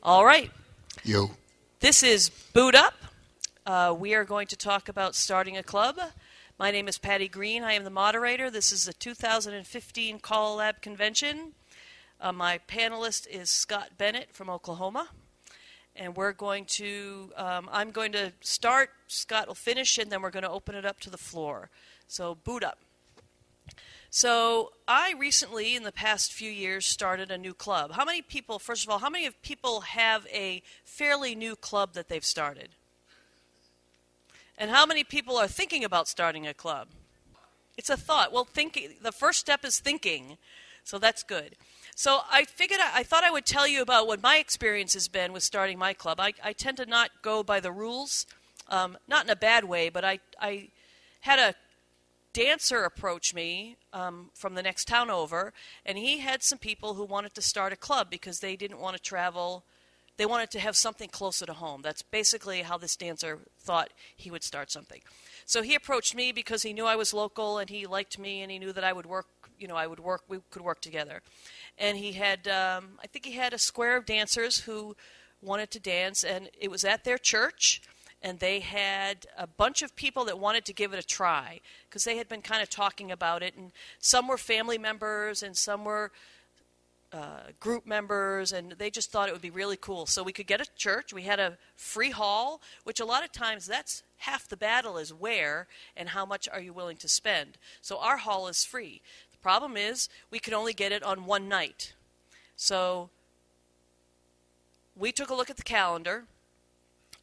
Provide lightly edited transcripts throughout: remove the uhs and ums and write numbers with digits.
All right. Yo. This is Boot Up. We are going to talk about starting a club. My name is Patty Greene. I am the moderator. This is the 2015 CALLERLAB convention. My panelist is Scott Bennett from Oklahoma. And we're going to, I'm going to start, Scott will finish, and then we're going to open it up to the floor. So, Boot Up. So, I recently, in the past few years, started a new club. How many people, first of all, how many people have a fairly new club that they've started? And how many people are thinking about starting a club? It's a thought. Well, thinking, the first step is thinking, so that's good. So I figured I thought I would tell you about what my experience has been with starting my club. I tend to not go by the rules, not in a bad way, but I had a dancer approach me from the next town over, and he had some people who wanted to start a club because they didn't want to travel. They wanted to have something closer to home. That's basically how this dancer thought he would start something. So he approached me because he knew I was local and he liked me and he knew that I would work, we could work together. And he had, I think he had a square of dancers who wanted to dance, and it was at their church. And they had a bunch of people that wanted to give it a try because they had been kind of talking about it. And some were family members and some were group members, and they just thought it would be really cool. So we could get a church. We had a free hall, which a lot of times that's half the battle is where and how much are you willing to spend. So our hall is free. The problem is we could only get it on one night. So we took a look at the calendar.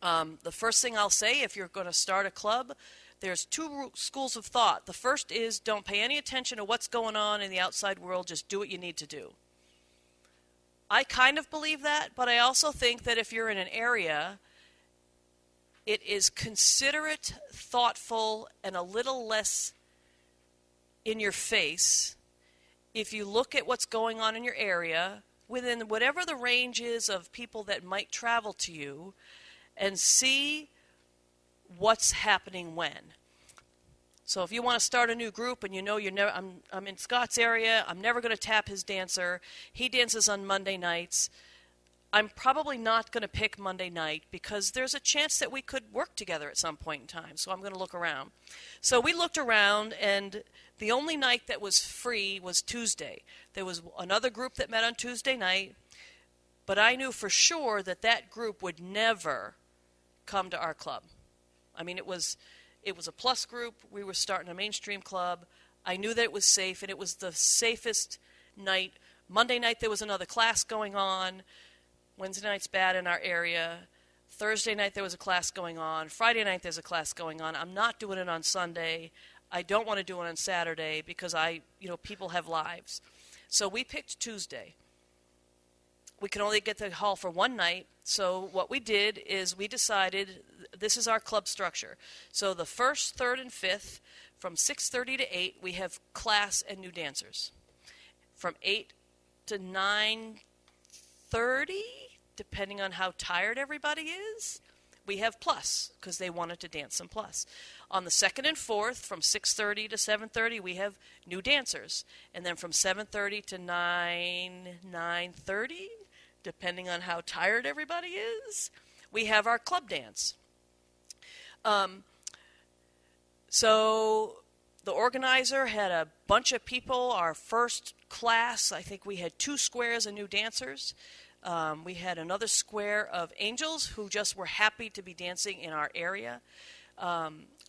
The first thing I'll say, if you're going to start a club, there's two schools of thought. The first is don't pay any attention to what's going on in the outside world. Just do what you need to do. I kind of believe that, but I also think that if you're in an area, it is considerate, thoughtful, and a little less in your face if you look at what's going on in your area within whatever the range is of people that might travel to you, and see what's happening when. So if you want to start a new group and you know I'm in Scott's area, I'm never going to tap his dancer. He dances on Monday nights. I'm probably not going to pick Monday night because there's a chance that we could work together at some point in time. So I'm going to look around. So we looked around, and the only night that was free was Tuesday. There was another group that met on Tuesday night, but I knew for sure that that group would never come to our club. I mean, it was a plus group. We were starting a mainstream club. I knew that it was safe, and it was the safest night. Monday night there was another class going on. Wednesday night's bad in our area. Thursday night there was a class going on. Friday night there's a class going on. I'm not doing it on Sunday. I don't want to do it on Saturday because people have lives. So we picked Tuesday. We can only get the hall for one night, so what we did is we decided this is our club structure. So the first, third, and fifth, from 6:30 to 8, we have class and new dancers. From 8 to 9:30, depending on how tired everybody is, we have plus, because they wanted to dance some plus. On the second and fourth, from 6:30 to 7:30, we have new dancers. And then from 7:30 to 9:30, depending on how tired everybody is, we have our club dance. So the organizer had a bunch of people. Our first class, I think we had 2 squares of new dancers. We had another square of angels who just were happy to be dancing in our area.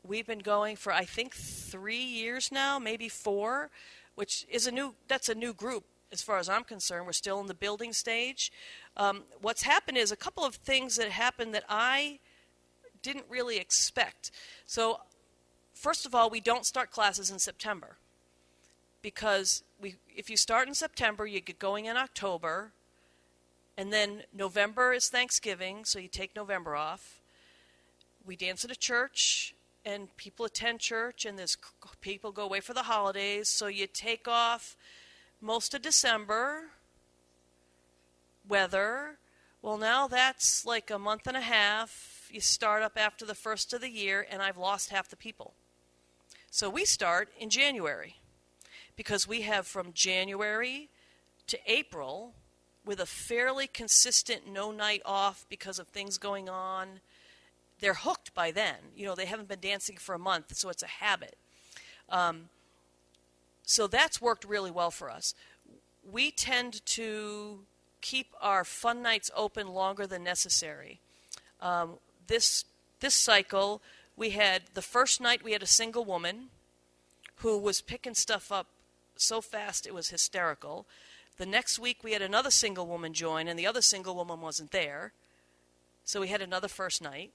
We've been going for, I think, 3 years now, maybe 4, which is that's a new group. As far as I'm concerned, we're still in the building stage. What's happened is a couple of things that happened that I didn't really expect. So, first of all, we don't start classes in September because if you start in September, you get going in October, and then November is Thanksgiving, so you take November off. We dance at a church, and people attend church, and people go away for the holidays, so you take off most of December. Weather, well, now that's like a month and a half. You start up after the first of the year, and I've lost half the people. So we start in January because we have from January to April with a fairly consistent no night off because of things going on, they're hooked by then. They haven't been dancing for a month, so it's a habit. So that's worked really well for us. We tend to keep our fun nights open longer than necessary. This cycle, we had the first night we had a single woman who was picking stuff up so fast it was hysterical. The next week we had another single woman join, and the other single woman wasn't there. So we had another first night.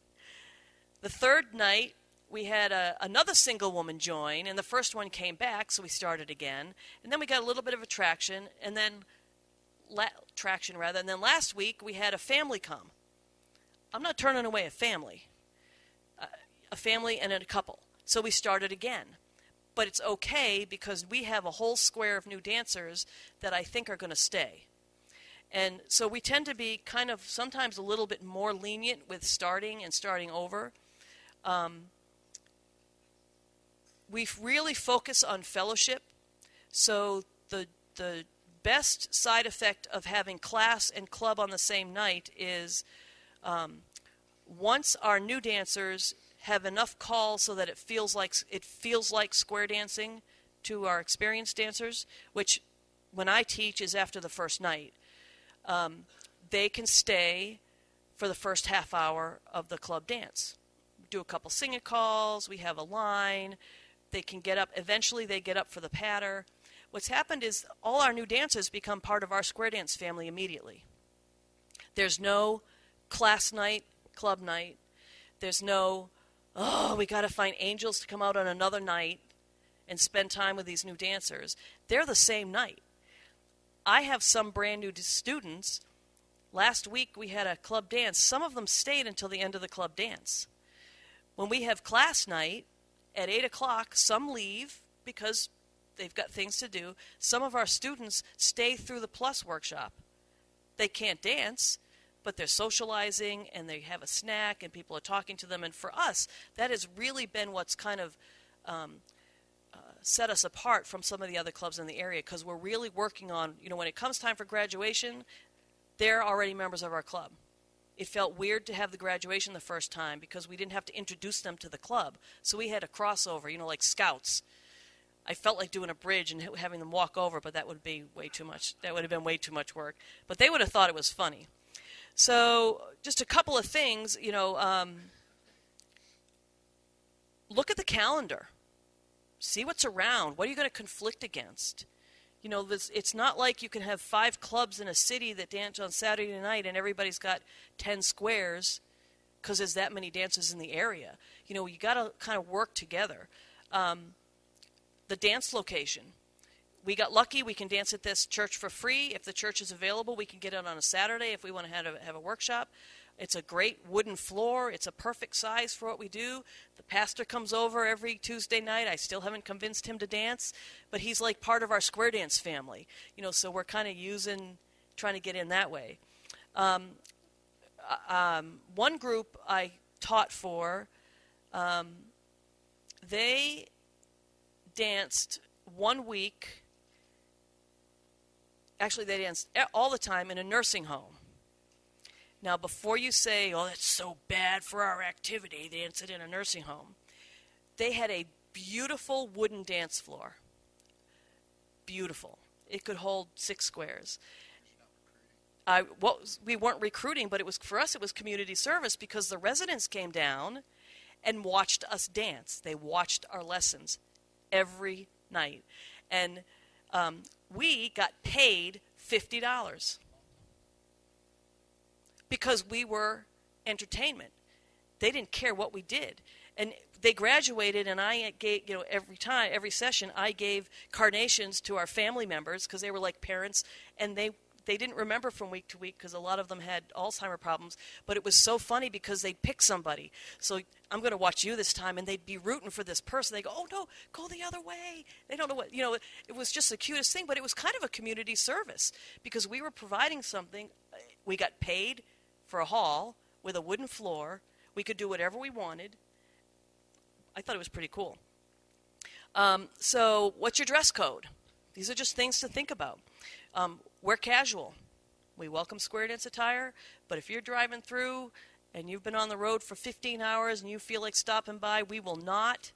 The third night we had another single woman join, and the first one came back, so we started again. And then we got a little bit of traction, and then and then last week we had a family come. I'm not turning away a family and a couple. So we started again. But it's okay because we have a whole square of new dancers that I think are going to stay. And so we tend to be kind of sometimes a little bit more lenient with starting and starting over. We really focus on fellowship. So the best side effect of having class and club on the same night is once our new dancers have enough calls so that it feels like square dancing to our experienced dancers, which when I teach is after the first night. They can stay for the first half hour of the club dance. Do a couple singing calls, we have a line, they can get up, eventually they get up for the patter. What's happened is all our new dancers become part of our square dance family immediately. There's no class night, club night. There's no, we got to find angels to come out on another night and spend time with these new dancers. They're the same night. I have some brand new students. Last week we had a club dance. Some of them stayed until the end of the club dance. When we have class night at 8 o'clock, some leave because they've got things to do. Some of our students stay through the Plus workshop. They can't dance, but they're socializing and they have a snack and people are talking to them. And for us, that has really been what's kind of set us apart from some of the other clubs in the area, because we're really working on, when it comes time for graduation, they're already members of our club. It felt weird to have the graduation the first time because we didn't have to introduce them to the club. So we had a crossover, like scouts. I felt like doing a bridge and having them walk over, but that would be way too much. That would have been way too much work. But they would have thought it was funny. So just a couple of things, look at the calendar. See what's around. What are you going to conflict against? It's not like you can have 5 clubs in a city that dance on Saturday night and everybody's got 10 squares because there's that many dancers in the area. You got to kind of work together. The dance location. We got lucky. We can dance at this church for free. If the church is available, we can get it on a Saturday if we want to have a workshop. It's a great wooden floor. It's a perfect size for what we do. The pastor comes over every Tuesday night. I still haven't convinced him to dance, but he's like part of our square dance family. So we're kind of trying to get in that way. One group I taught for, they danced 1 week. Actually, they danced all the time in a nursing home. Now, before you say, that's so bad for our activity, they danced in a nursing home, they had a beautiful wooden dance floor. Beautiful. It could hold 6 squares. We weren't recruiting, but for us it was community service because the residents came down and watched us dance. They watched our lessons every night. And we got paid $50. Because we were entertainment. They didn't care what we did. And they graduated, and I gave, every session, I gave carnations to our family members because they were like parents, and they didn't remember from week to week because a lot of them had Alzheimer's problems. But it was so funny because they'd pick somebody. So I'm going to watch you this time, and they'd be rooting for this person. They go, oh, no, go the other way. They don't know what, it was just the cutest thing, but it was kind of a community service because we were providing something. We got paid for a hall with a wooden floor. We could do whatever we wanted. I thought it was pretty cool. So what's your dress code? These are just things to think about. Wear casual. We welcome square dance attire, but if you're driving through and you've been on the road for 15 hours and you feel like stopping by, we will not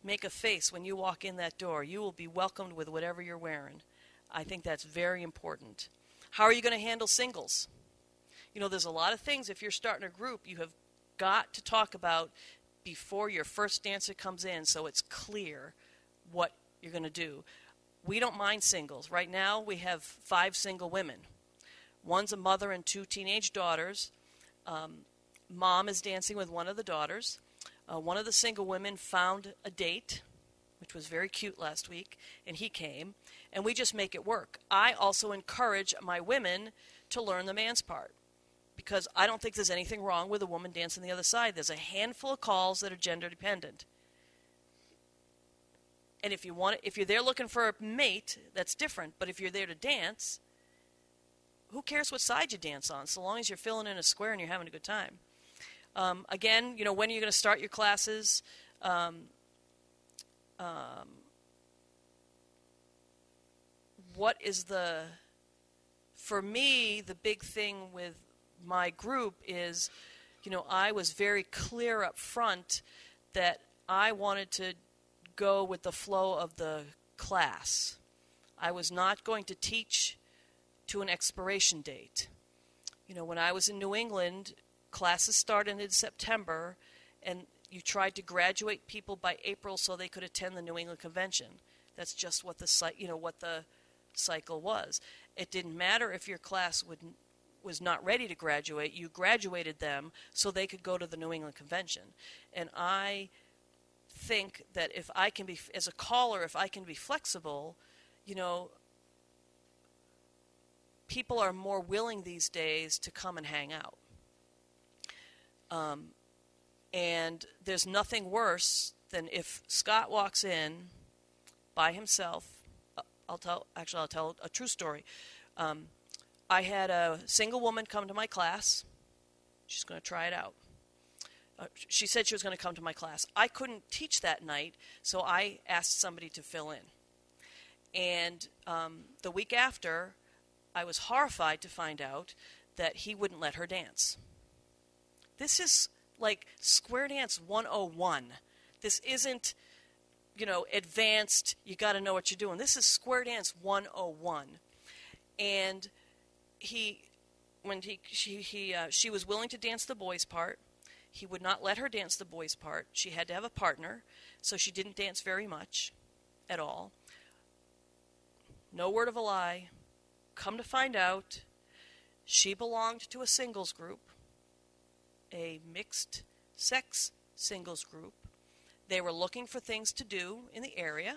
make a face when you walk in that door. You will be welcomed with whatever you're wearing. I think that's very important. How are you going to handle singles? You know, there's a lot of things if you're starting a group you have got to talk about before your first dancer comes in so it's clear what you're going to do. We don't mind singles. Right now we have 5 single women. One's a mother and 2 teenage daughters. Mom is dancing with one of the daughters. One of the single women found a date, which was very cute last week, and he came, and we just make it work. I also encourage my women to learn the man's part, because I don't think there's anything wrong with a woman dancing the other side. There's a handful of calls that are gender dependent. And if you're there looking for a mate, that's different. But if you're there to dance, who cares what side you dance on, so long as you're filling in a square and you're having a good time. Again, you know, when are you going to start your classes? What is for me, the big thing with my group is, you know, I was very clear up front that I wanted to go with the flow of the class. I was not going to teach to an expiration date. You know, when I was in New England, classes started in September, and you tried to graduate people by April so they could attend the New England Convention. That's just what the cycle was. It didn't matter if your class was not ready to graduate. You graduated them so they could go to the New England Convention. And I think that if I can be, as a caller, if I can be flexible, you know, people are more willing these days to come and hang out. And there's nothing worse than if Scott walks in by himself. I'll tell a true story. I had a single woman come to my class. She's going to try it out. She said she was going to come to my class. I couldn't teach that night, so I asked somebody to fill in. And the week after, I was horrified to find out that he wouldn't let her dance. This is like Square Dance 101. This isn't, you know, advanced, you got to know what you're doing. This is Square Dance 101. And she was willing to dance the boys' part. He would not let her dance the boys' part. She had to have a partner, so she didn't dance very much at all. No word of a lie. Come to find out, she belonged to a singles group, a mixed sex singles group. They were looking for things to do in the area.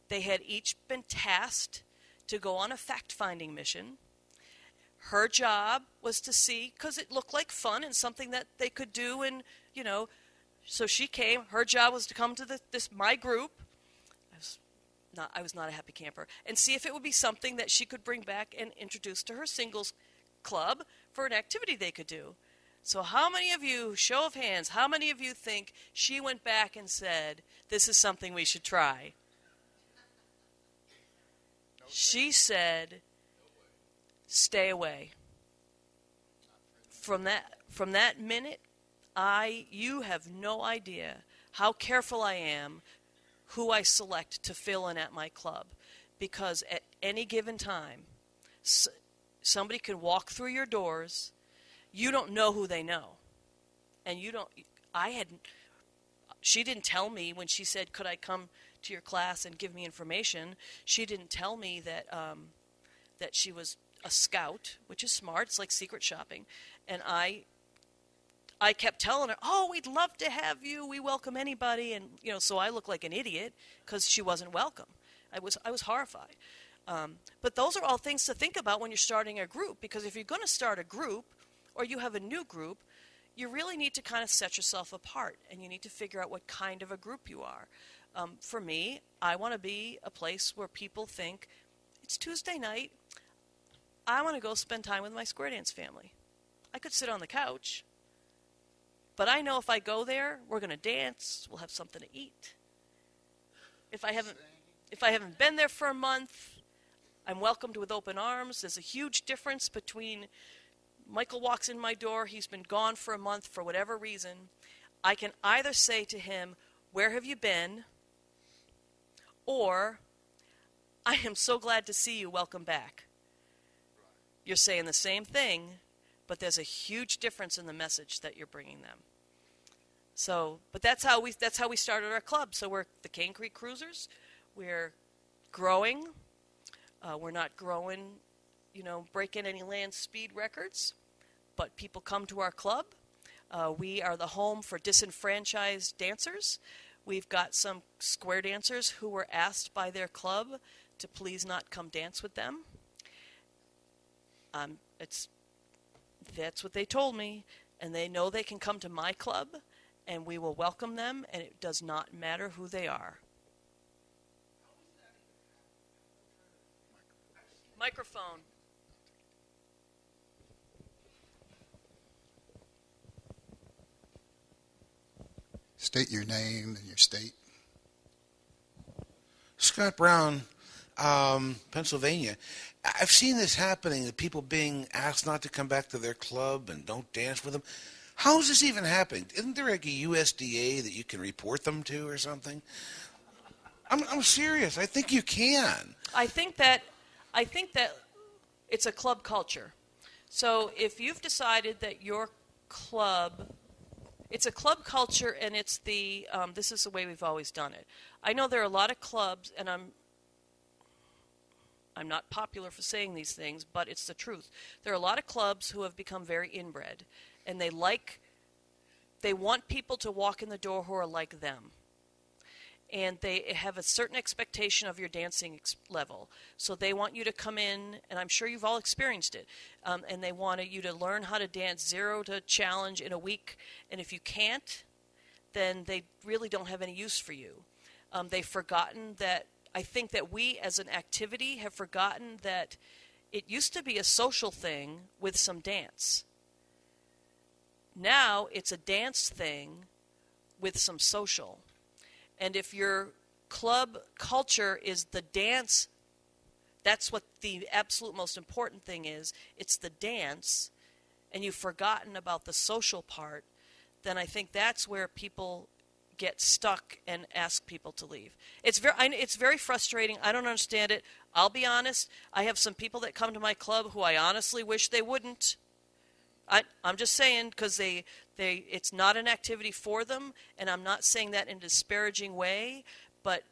They had each been tasked to go on a fact-finding mission. Her job was to see, because it looked like fun and something that they could do, and, you know, so she came. Her job was to come to my group. I was not a happy camper, and see if it would be something that she could bring back and introduce to her singles club for an activity they could do. So how many of you, show of hands, how many of you think she went back and said, this is something we should try? She said, stay away. From that minute, you have no idea how careful I am who I select to fill in at my club, because at any given time, somebody can walk through your doors. You don't know who they know, and she didn't tell me when she said, could I come to your class and give me information. She didn't tell me that she was a scout, which is smart. It's like secret shopping. And I kept telling her, oh, we'd love to have you. We welcome anybody. And, you know, so I looked like an idiot because she wasn't welcome. I was horrified. But those are all things to think about when you're starting a group, because if you're going to start a group or you have a new group, you really need to kind of set yourself apart, and you need to figure out what kind of a group you are. For me, I want to be a place where people think, it's Tuesday night, I want to go spend time with my Square Dance family. I could sit on the couch, but I know if I go there, we're going to dance, we'll have something to eat. If I haven't been there for a month, I'm welcomed with open arms. There's a huge difference between Michael walks in my door, he's been gone for a month for whatever reason. I can either say to him, "Where have you been?" or, "I am so glad to see you, welcome back." You're saying the same thing, but there's a huge difference in the message that you're bringing them. So, but that's how we started our club. So we're the Cane Creek Cruisers. We're growing. We're not growing, breaking any land speed records, but people come to our club. We are the home for disenfranchised dancers. We've got some square dancers who were asked by their club to please not come dance with them. That's what they told me, and they know they can come to my club, and we will welcome them, and it does not matter who they are. Microphone. State your name and your state. Scott Brown, Pennsylvania. I've seen this happening, that people being asked not to come back to their club and don't dance with them. How is this even happening? Isn't there like a USDA that you can report them to or something? I'm serious. I think you can. I think that it's a club culture. So if you've decided that your club, it's a club culture, and it's this is the way we've always done it. I know there are a lot of clubs, and I'm not popular for saying these things, but it's the truth. There are a lot of clubs who have become very inbred, and they want people to walk in the door who are like them. And they have a certain expectation of your dancing level. So they want you to come in, and I'm sure you've all experienced it, and they want you to learn how to dance 0 to challenge in a week. And if you can't, then they really don't have any use for you. They've forgotten that, I think that we as an activity have forgotten that it used to be a social thing with some dance. Now it's a dance thing with some social. And if your club culture is the dance, that's what the absolute most important thing is. It's the dance, and you've forgotten about the social part, then I think that's where people get stuck and ask people to leave. It's very frustrating. I don't understand it. I'll be honest. I have some people that come to my club who I honestly wish they wouldn't. I'm just saying, because it's not an activity for them, and I'm not saying that in a disparaging way, but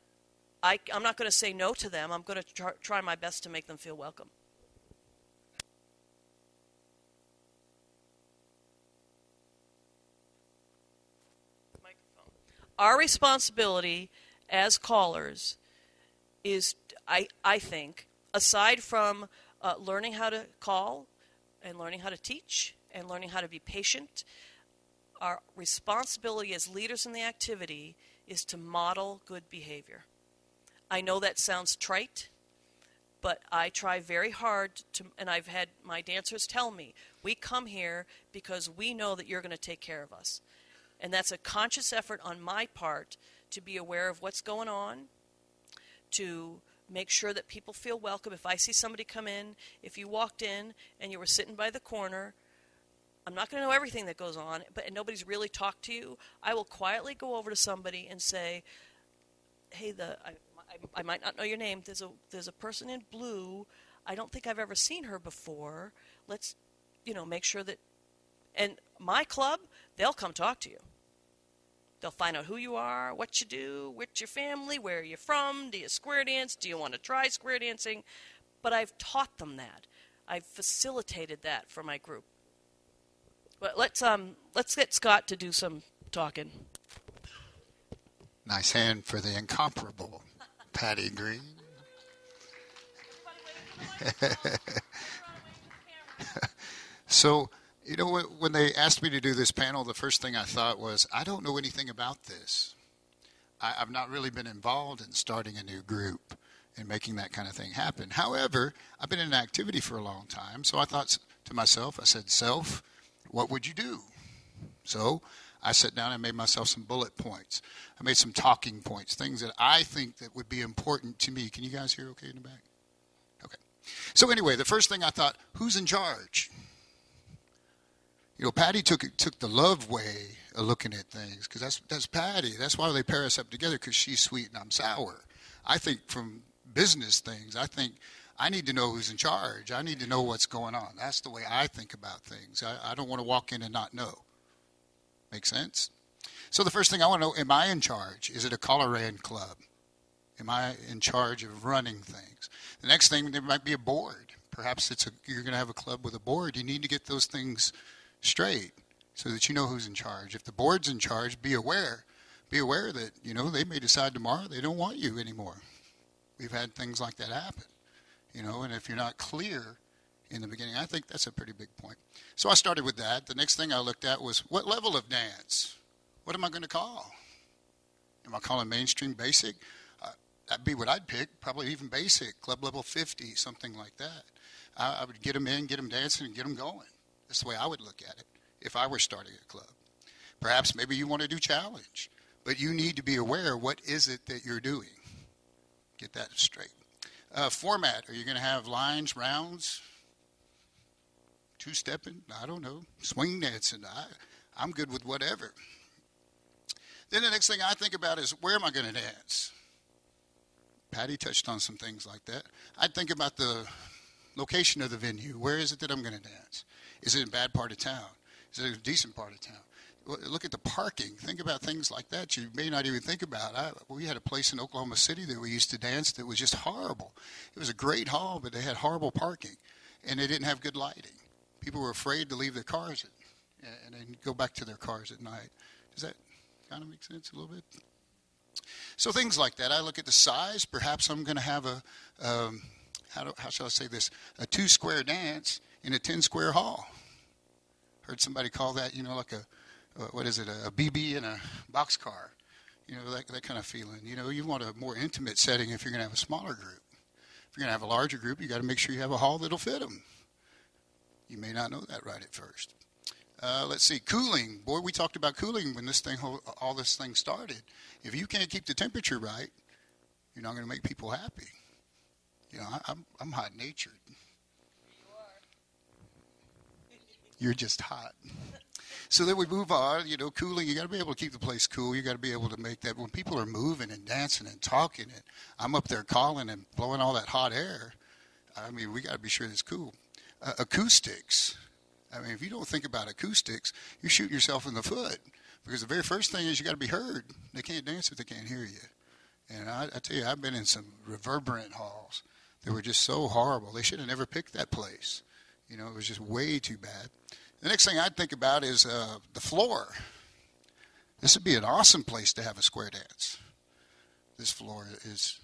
I'm not going to say no to them. I'm going to try my best to make them feel welcome. Microphone. Our responsibility as callers is, I think, aside from learning how to call and learning how to teach and learning how to be patient, our responsibility as leaders in the activity is to model good behavior. I know that sounds trite, but I try very hard to, and I've had my dancers tell me, we come here because we know that you're going to take care of us. And that's a conscious effort on my part to be aware of what's going on, to make sure that people feel welcome. If I see somebody come in, if you walked in and you were sitting by the corner, I'm not going to know everything that goes on, and nobody's really talked to you, I will quietly go over to somebody and say, hey, I might not know your name. There's a person in blue. I don't think I've ever seen her before. Let's, make sure that, and my club, they'll come talk to you. They'll find out who you are, what you do, what's your family, where are you from, do you square dance, do you want to try square dancing? But I've taught them that. I've facilitated that for my group. But let's get Scott to do some talking. Nice hand for the incomparable Patty Greene. So, when they asked me to do this panel, the first thing I thought was, I don't know anything about this. I've not really been involved in starting a new group and making that kind of thing happen. However, I've been in activity for a long time, so I thought to myself, I said, self, what would you do? So I sat down and made myself some bullet points. I made some talking points, things that I think that would be important to me. Can you guys hear okay in the back? Okay. So anyway, the first thing I thought, who's in charge? You know, Patty took the love way of looking at things, because that's Patty. That's why they pair us up together, because she's sweet and I'm sour. I think from business things, I think I need to know who's in charge. I need to know what's going on. That's the way I think about things. I don't want to walk in and not know. Make sense? So the first thing I want to know, am I in charge? Is it a CALLERLAB club? Am I in charge of running things? The next thing, there might be a board. Perhaps you're going to have a club with a board. You need to get those things straight so that you know who's in charge. If the board's in charge, be aware. Be aware that, you know, they may decide tomorrow they don't want you anymore. We've had things like that happen, you know, and if you're not clear in the beginning, I think that's a pretty big point. So I started with that. The next thing I looked at was, what level of dance? What am I going to call? Am I calling mainstream, basic? That'd be what I'd pick, probably even basic, club level 50, something like that. I would get them in, get them dancing, and get them going. That's the way I would look at it if I were starting a club. Perhaps maybe you want to do challenge, but you need to be aware, what is it that you're doing? Get that straight. Format, are you going to have lines, rounds, two-stepping? I don't know. Swing dancing. I'm good with whatever. Then the next thing I think about is, where am I going to dance? Patty touched on some things like that. I'd think about the location of the venue. Where is it that I'm going to dance? Is it in a bad part of town? Is it a decent part of town? Look at the parking. Think about things like that you may not even think about. We had a place in Oklahoma City that we used to dance that was just horrible. It was a great hall, but they had horrible parking, and they didn't have good lighting. People were afraid to leave their cars and then go back to their cars at night. Does that kind of make sense a little bit? So things like that. I look at the size. Perhaps I'm going to have how shall I say this, a 2-square dance in a 10-square hall. Heard somebody call that, you know, like a BB in a boxcar. You know, that kind of feeling. You know, you want a more intimate setting if you're going to have a smaller group. If you're going to have a larger group, you got to make sure you have a hall that'll fit them. You may not know that right at first. Let's see, cooling. Boy, we talked about cooling when all this thing started. If you can't keep the temperature right, you're not going to make people happy. You know, I'm hot-natured. You're just hot. So then we move on, you know, cooling. You got to be able to keep the place cool. You got to be able to make that when people are moving and dancing and talking, and I'm up there calling and blowing all that hot air. I mean, we got to be sure it's cool. Acoustics. I mean, if you don't think about acoustics, you're shooting yourself in the foot, because the very first thing is you got to be heard. They can't dance if they can't hear you. And I tell you, I've been in some reverberant halls that were just so horrible. They should have never picked that place. You know, it was just way too bad. The next thing I'd think about is the floor. This would be an awesome place to have a square dance. This floor is,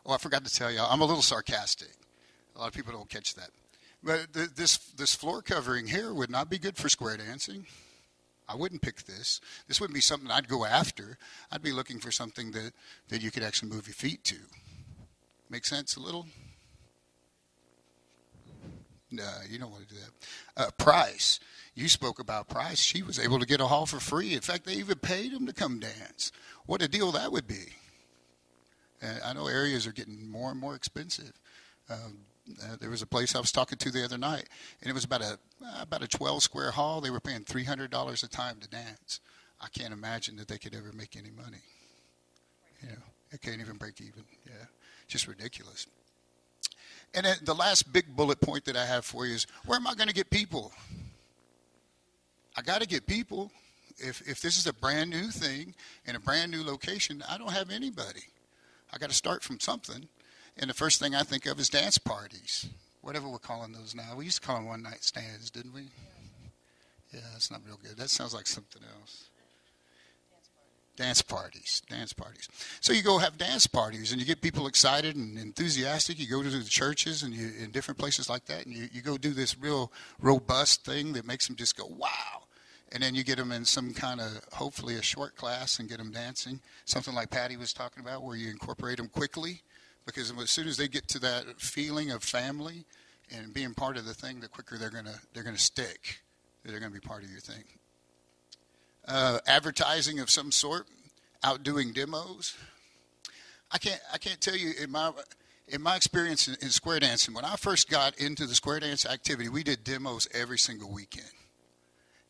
I forgot to tell you, I'm a little sarcastic. A lot of people don't catch that. But this floor covering here would not be good for square dancing. I wouldn't pick this. This wouldn't be something I'd go after. I'd be looking for something that you could actually move your feet to. Make sense a little? No, you don't want to do that. Price. You spoke about price. She was able to get a hall for free. In fact, they even paid them to come dance. What a deal that would be. I know areas are getting more and more expensive. There was a place I was talking to the other night, and it was about a 12-square hall. They were paying $300 a time to dance. I can't imagine that they could ever make any money. You know, they can't even break even. Yeah, just ridiculous. And then the last big bullet point that I have for you is, where am I going to get people? I got to get people. If this is a brand new thing in a brand new location, I don't have anybody. I got to start from something. And the first thing I think of is dance parties, whatever we're calling those now. We used to call them one-night stands, didn't we? Yeah, that's not real good. That sounds like something else. Dance parties. So you go have dance parties, and you get people excited and enthusiastic. You go to the churches and you in different places like that, and you go do this real robust thing that makes them just go, wow. And then you get them in some kind of, hopefully a short class, and get them dancing. Something like Patty was talking about, where you incorporate them quickly. Because as soon as they get to that feeling of family and being part of the thing, the quicker they're gonna stick. They're gonna be part of your thing. Advertising of some sort, outdoing demos. I can't tell you In my experience in square dancing, when I first got into the square dance activity, we did demos every single weekend.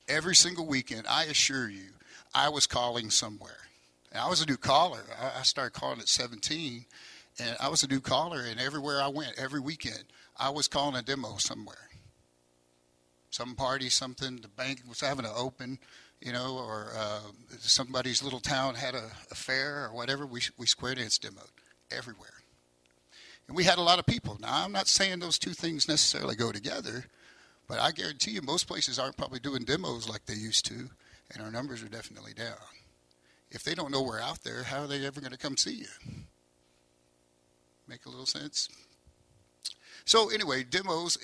Every single weekend, I assure you, I was calling somewhere. And I was a new caller. I started calling at 17, and I was a new caller, and everywhere I went, every weekend, I was calling a demo somewhere. Some party, something, the bank was having an open, or somebody's little town had a fair or whatever. We square dance demoed everywhere. And we had a lot of people. Now, I'm not saying those two things necessarily go together, but I guarantee you most places aren't probably doing demos like they used to, and our numbers are definitely down. If they don't know we're out there, how are they ever going to come see you? Make a little sense? So anyway, demos,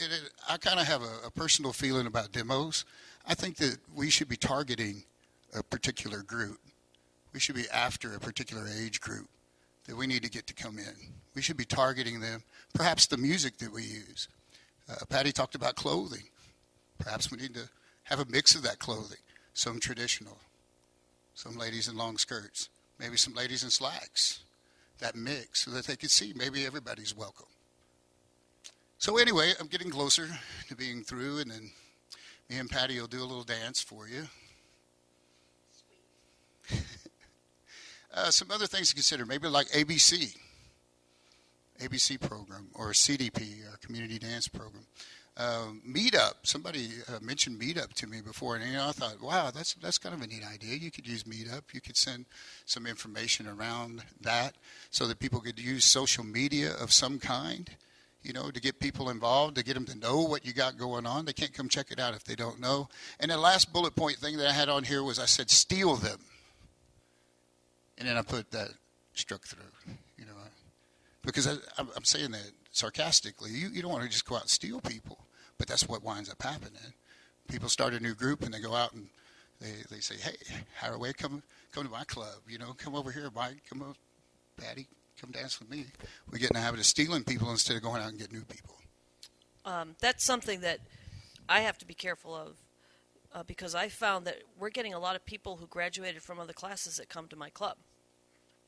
I kind of have a personal feeling about demos. I think that we should be targeting a particular group. We should be after a particular age group that we need to get to come in. We should be targeting them, perhaps the music that we use. Patty talked about clothing. Perhaps we need to have a mix of that clothing, some traditional, some ladies in long skirts, maybe some ladies in slacks, that mix so that they can see maybe everybody's welcome. So anyway, I'm getting closer to being through, and then me and Patty will do a little dance for you. Some other things to consider, maybe like ABC program, or CDP, our community dance program. Meetup. Somebody mentioned Meetup to me before, and I thought, wow, that's kind of a neat idea. You could use Meetup. You could send some information around that so that people could use social media of some kind, to get people involved, to get them to know what you got going on. They can't come check it out if they don't know. And the last bullet point thing that I had on here was I said, steal them. And then I put that struck through, because I'm saying that sarcastically. You don't want to just go out and steal people, but that's what winds up happening. People start a new group and they go out and they say, hey, Haraway, come to my club, come over here, Mike, come over, Patty, come dance with me. We get in the habit of stealing people instead of going out and get new people. That's something that I have to be careful of because I found that we're getting a lot of people who graduated from other classes that come to my club,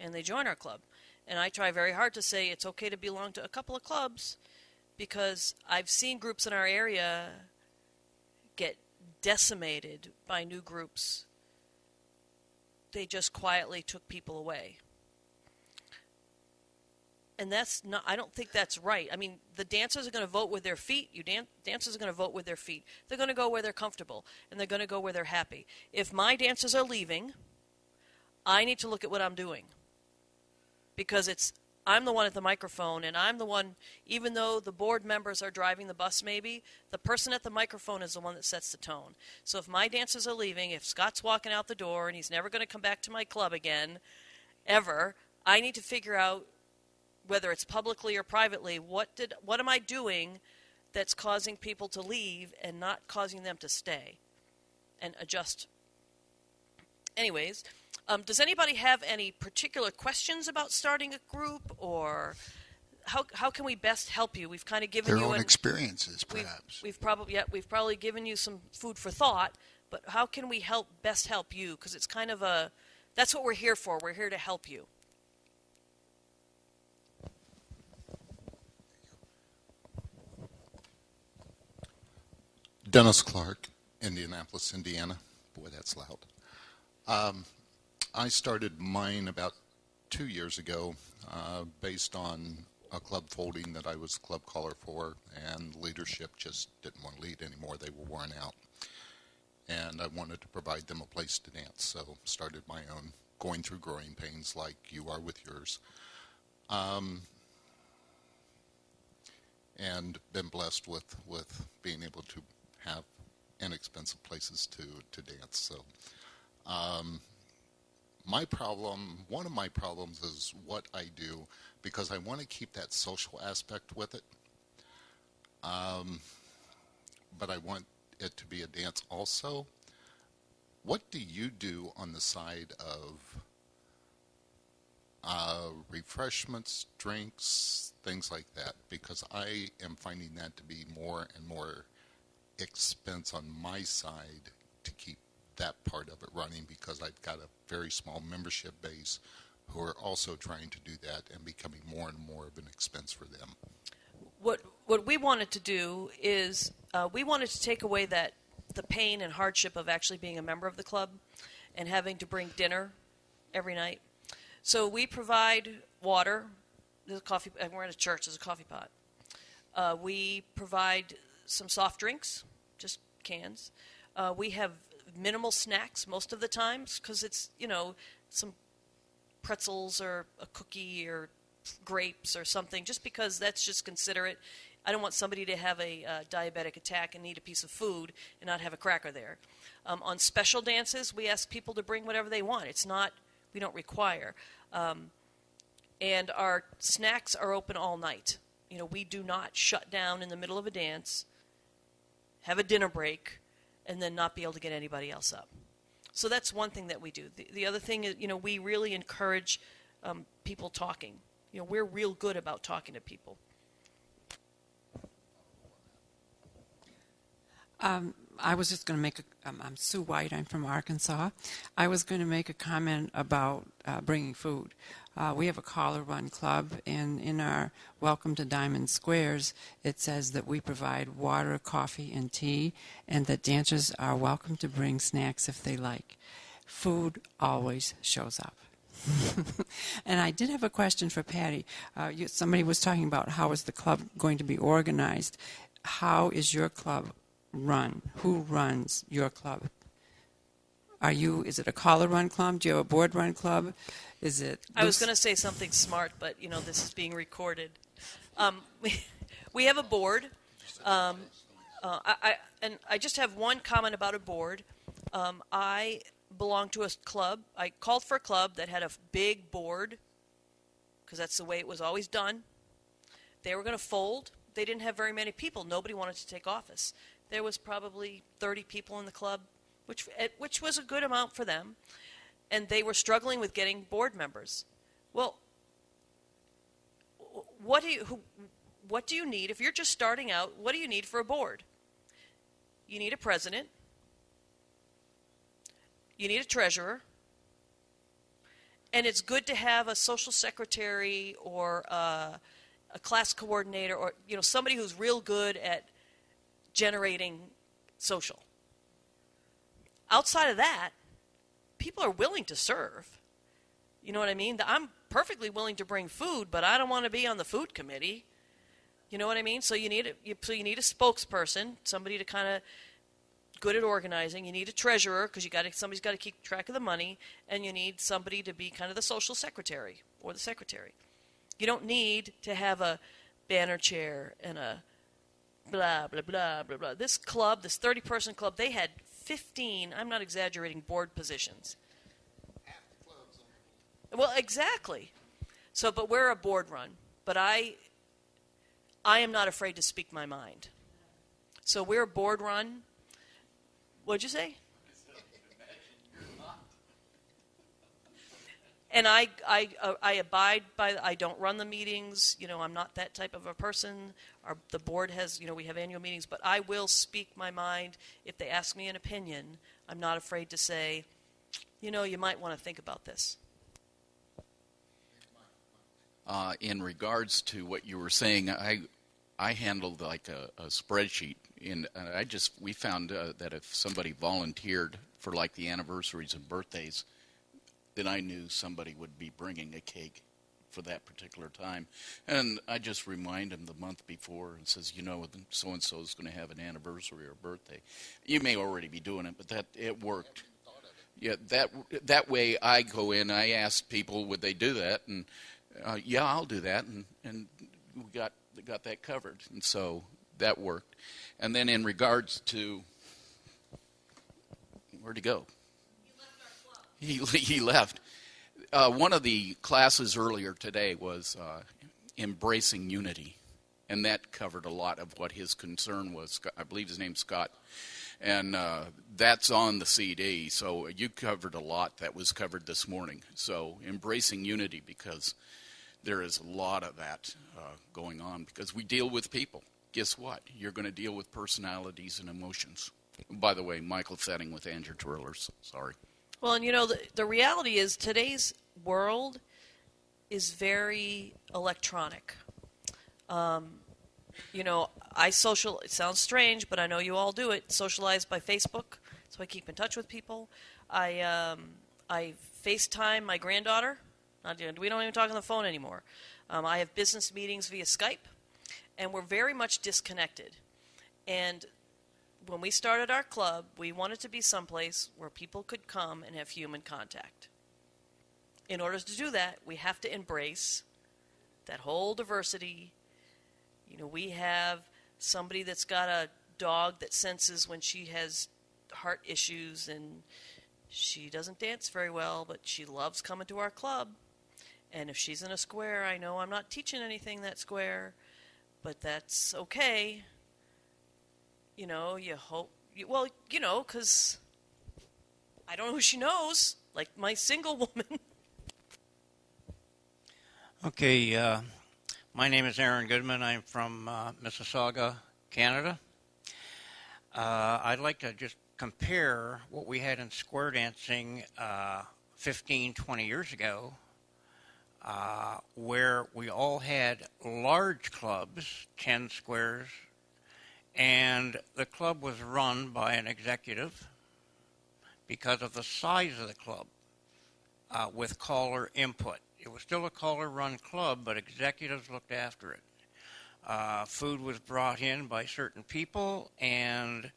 and they join our club. And I try very hard to say it's okay to belong to a couple of clubs, because I've seen groups in our area get decimated by new groups. They just quietly took people away. And that's not, I don't think that's right. I mean, the dancers are going to vote with their feet. Dancers are going to vote with their feet. They're going to go where they're comfortable, and they're going to go where they're happy. If my dancers are leaving, I need to look at what I'm doing. Because I'm the one at the microphone, and I'm the one, even though the board members are driving the bus maybe, the person at the microphone is the one that sets the tone. So if my dancers are leaving, if Scott's walking out the door and he's never going to come back to my club again, ever, I need to figure out, whether it's publicly or privately, what am I doing that's causing people to leave and not causing them to stay, and adjust. Anyways, does anybody have any particular questions about starting a group, or how can we best help you? We've kind of given their you own experiences, perhaps. We've probably given you some food for thought, but how can we best help you? Because it's kind of that's what we're here for. We're here to help you. Dennis Clark, Indianapolis, Indiana. Boy, that's loud. I started mine about 2 years ago based on a club folding that I was club caller for, and leadership just didn't want to lead anymore. They were worn out. And I wanted to provide them a place to dance, so started my own, going through growing pains like you are with yours. And been blessed with being able to have inexpensive places to dance. So one of my problems is what I do, because I want to keep that social aspect with it. But I want it to be a dance also. What do you do on the side of refreshments, drinks, things like that? Because I am finding that to be more and more expense on my side to keep that part of it running, because I've got a very small membership base who are also trying to do that and becoming more and more of an expense for them. What we wanted to do is we wanted to take away the pain and hardship of actually being a member of the club and having to bring dinner every night. So we provide water. There's a coffee. We're at a church. There's a coffee pot. We provide some soft drinks, just cans. We have minimal snacks most of the times because it's, some pretzels or a cookie or grapes or something, just because that's just considerate. I don't want somebody to have a diabetic attack and need a piece of food and not have a cracker there. On special dances, we ask people to bring whatever they want. We don't require. And our snacks are open all night. We do not shut down in the middle of a dance, have a dinner break, and then not be able to get anybody else up. So that's one thing that we do. The other thing is, we really encourage people talking. We're real good about talking to people. I was just going to make I'm Sue White. I'm from Arkansas. I was going to make a comment about bringing food. We have a Caller Run Club, and in our Welcome to Diamond Squares, it says that we provide water, coffee, and tea, and that dancers are welcome to bring snacks if they like. Food always shows up. And I did have a question for Patty. Somebody was talking about how is the club going to be organized. How is your club run? Who runs your club? Is it a caller run club? Do you have a board run club? Is it? I was going to say something smart, but this is being recorded. We have a board. I just have one comment about a board. I belong to a club. I called for a club that had a big board because that's the way it was always done. They were going to fold. They didn't have very many people. Nobody wanted to take office. There was probably 30 people in the club, which was a good amount for them, and they were struggling with getting board members. Well, what do you need if you're just starting out? What do you need for a board? You need a president. You need a treasurer. And it's good to have a social secretary or a class coordinator or somebody who's real good at generating social. Outside of that, people are willing to serve. You know what I mean? I'm perfectly willing to bring food, but I don't want to be on the food committee. You know what I mean? So you need a spokesperson, somebody to kind of good at organizing. You need a treasurer because somebody's got to keep track of the money, and you need somebody to be kind of the social secretary or the secretary. You don't need to have a banner chair and a blah, blah, blah, blah, blah. This club, this 30-person club, they had 15, I'm not exaggerating, board positions. Half the clubs. Well, exactly. So, but we're a board run. But I am not afraid to speak my mind. So we're a board run. What'd you say? And I abide by. I don't run the meetings. I'm not that type of a person. The board has. We have annual meetings, but I will speak my mind if they ask me an opinion. I'm not afraid to say, you might want to think about this. In regards to what you were saying, I handled like a spreadsheet, and we found that if somebody volunteered for like the anniversaries and birthdays, then I knew somebody would be bringing a cake for that particular time. And I just remind them the month before and says, so-and-so is going to have an anniversary or birthday. You may already be doing it, but it worked. Yeah, that way I go in, I ask people, would they do that? And yeah, I'll do that. And we got that covered. And so that worked. And then in regards to, where'd he go? He left. One of the classes earlier today was embracing unity, and that covered a lot of what his concern was. I believe his name's Scott, and that's on the CD. So you covered a lot that was covered this morning. So embracing unity, because there is a lot of that going on, because we deal with people. Guess what? You're going to deal with personalities and emotions. By the way, Michael Setting with Andrew Twirlers. Sorry. Well, and the reality is today's world is very electronic. You know, it sounds strange, but I know you all do it, socialize by Facebook, so I keep in touch with people. I FaceTime my granddaughter. We don't even talk on the phone anymore. I have business meetings via Skype, and we're very much disconnected. And when we started our club, we wanted to be someplace where people could come and have human contact. In order to do that, we have to embrace that whole diversity. You know, we have somebody that's got a dog that senses when she has heart issues, and she doesn't dance very well, but she loves coming to our club. And if she's in a square, I know I'm not teaching anything that square, but that's okay. You know, you hope, well, you know, because I don't know who she knows, like my single woman. Okay, my name is Aaron Goodman. I'm from Mississauga, Canada. I'd like to just compare what we had in square dancing 15, 20 years ago, where we all had large clubs, 10 squares, and the club was run by an executive because of the size of the club with caller input. It was still a caller-run club, but executives looked after it. Food was brought in by certain people, and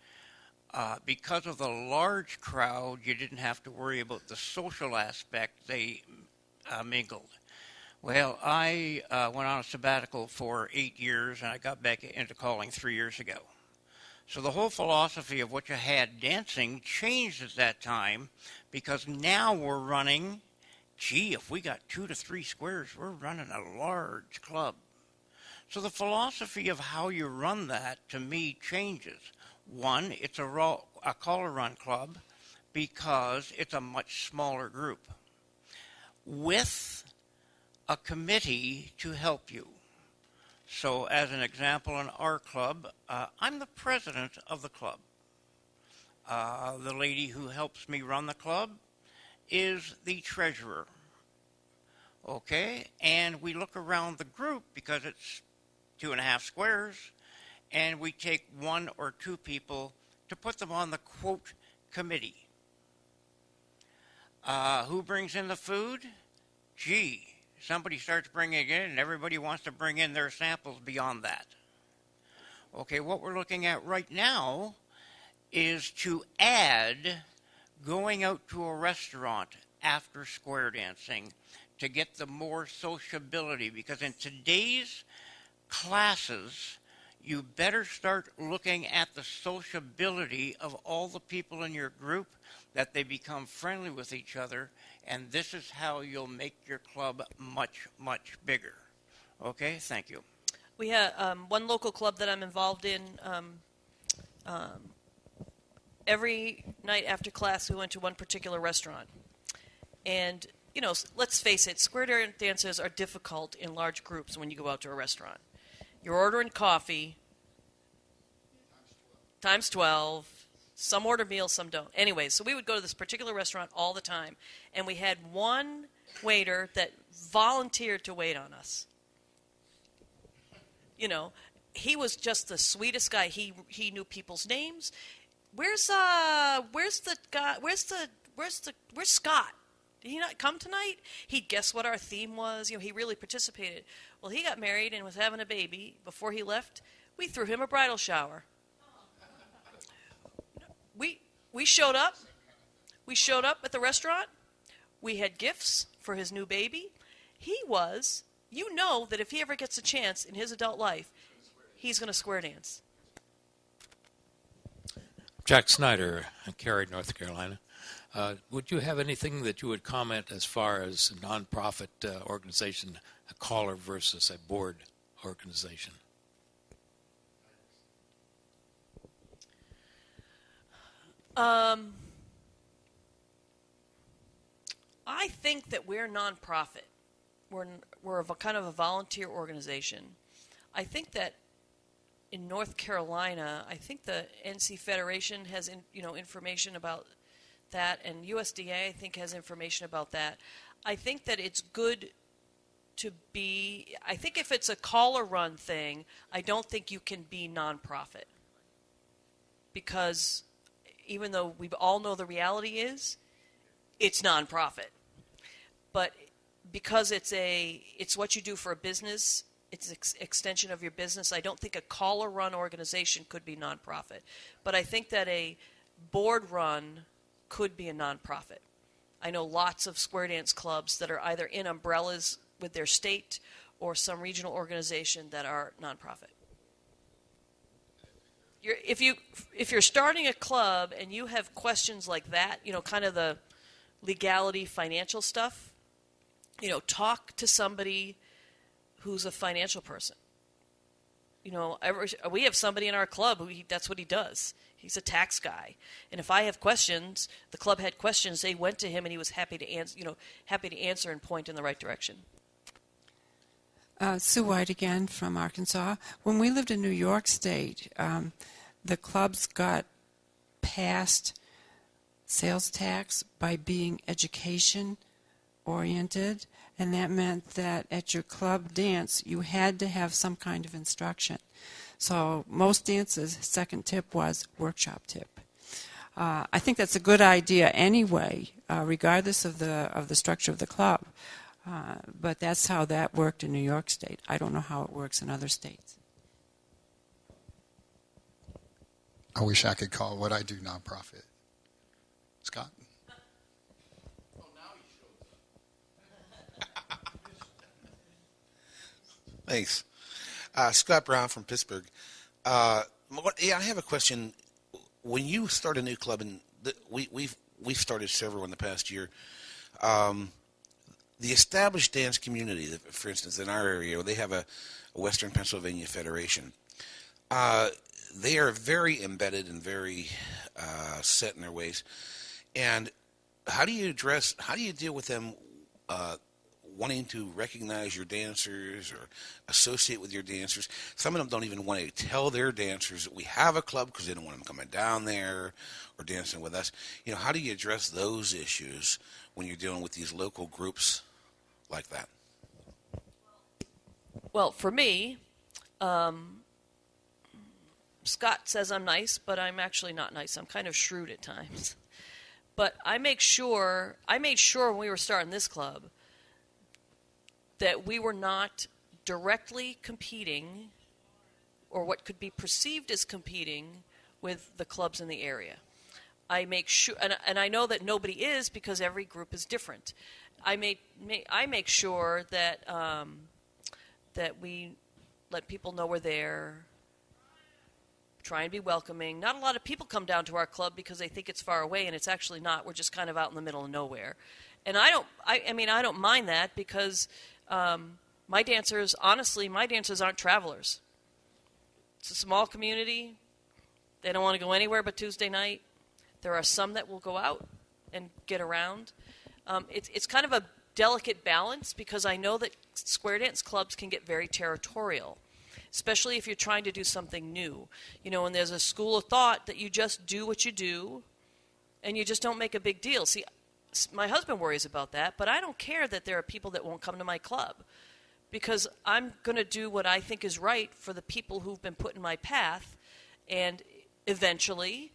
because of the large crowd, you didn't have to worry about the social aspect. They mingled. Well, I went on a sabbatical for 8 years, and I got back into calling 3 years ago. So the whole philosophy of what you had dancing changed at that time, because now we're running, gee, if we got 2 to 3 squares, we're running a large club. So the philosophy of how you run that, to me, changes. One, it's a caller-run club because it's a much smaller group with a committee to help you. So as an example, in our club, I'm the president of the club. The lady who helps me run the club is the treasurer. Okay, and we look around the group because it's 2.5 squares, and we take 1 or 2 people to put them on the quote committee. Who brings in the food? Gee, somebody starts bringing it in, and everybody wants to bring in their samples beyond that. Okay, what we're looking at right now is to add going out to a restaurant after square dancing to get the more sociability, because in today's classes, you better start looking at the sociability of all the people in your group, that they become friendly with each other, and this is how you'll make your club much, much bigger. Okay, thank you. We have one local club that I'm involved in. Every night after class, we went to one particular restaurant. And, you know, let's face it, square dances are difficult in large groups when you go out to a restaurant. You're ordering coffee, times 12. Some order meals, some don't. Anyway, so we would go to this particular restaurant all the time, and we had one waiter that volunteered to wait on us. You know, he was just the sweetest guy. He knew people's names. Where's Scott? Did he not come tonight? He'd guess what our theme was. You know, he really participated. Well, he got married and was having a baby. Before he left, we threw him a bridal shower. We showed up. We showed up at the restaurant. We had gifts for his new baby. He was, you know, that if he ever gets a chance in his adult life, he's going to square dance. Jack Snyder, Cary, North Carolina. Would you have anything that you would comment as far as a nonprofit organization, a caller versus a board organization? I think that we're nonprofit. We're kind of a volunteer organization. I think that in North Carolina, I think the NC Federation has information about that, and USDA I think has information about that. I think that it's good to be, I think if it's a caller run thing, I don't think you can be nonprofit. Because even though we all know the reality is, it's nonprofit. But because it's what you do for a business, it's an extension of your business, I don't think a caller run organization could be nonprofit. But I think that a board run could be a nonprofit. I know lots of square dance clubs that are either in umbrellas with their state or some regional organization that are nonprofit. If you're starting a club and you have questions like that, kind of the legality, financial stuff, talk to somebody who's a financial person. We have somebody in our club who that's what he does. He's a tax guy, and if I have questions, the club had questions. They went to him, and he was happy to answer and point in the right direction. Sue White again from Arkansas. When we lived in New York State, the clubs got passed sales tax by being education oriented, and that meant that at your club dance you had to have some kind of instruction. So most dances, second tip was workshop tip. I think that's a good idea anyway, regardless of the structure of the club. But that's how that worked in New York State. I don't know how it works in other states. I wish I could call what I do nonprofit. Scott? Thanks. Scott Brown from Pittsburgh. I have a question. When you start a new club, and we've started several in the past year, the established dance community, for instance, in our area, they have a Western Pennsylvania Federation. They are very embedded and very set in their ways. And how do you deal with them wanting to recognize your dancers or associate with your dancers? Some of them don't even want to tell their dancers that we have a club because they don't want them coming down there or dancing with us. How do you address those issues when you're dealing with these local groups like that? Well, for me, Scott says I'm nice, but I'm actually not nice. I'm kind of shrewd at times. But I made sure when we were starting this club that we were not directly competing or what could be perceived as competing with the clubs in the area. I make sure, and I know that nobody is because every group is different. I make sure that that we let people know we're there, try and be welcoming. Not a lot of people come down to our club because they think it's far away, and it's actually not. We're just kind of out in the middle of nowhere. And I don't mind that because my dancers aren't travelers. It's a small community. They don't want to go anywhere but Tuesday night. There are some that will go out and get around. It's kind of a delicate balance because I know that square dance clubs can get very territorial, especially if you're trying to do something new. And there's a school of thought that you just do what you do and you just don't make a big deal. See, my husband worries about that, but I don't care that there are people that won't come to my club because I'm going to do what I think is right for the people who've been put in my path, and eventually,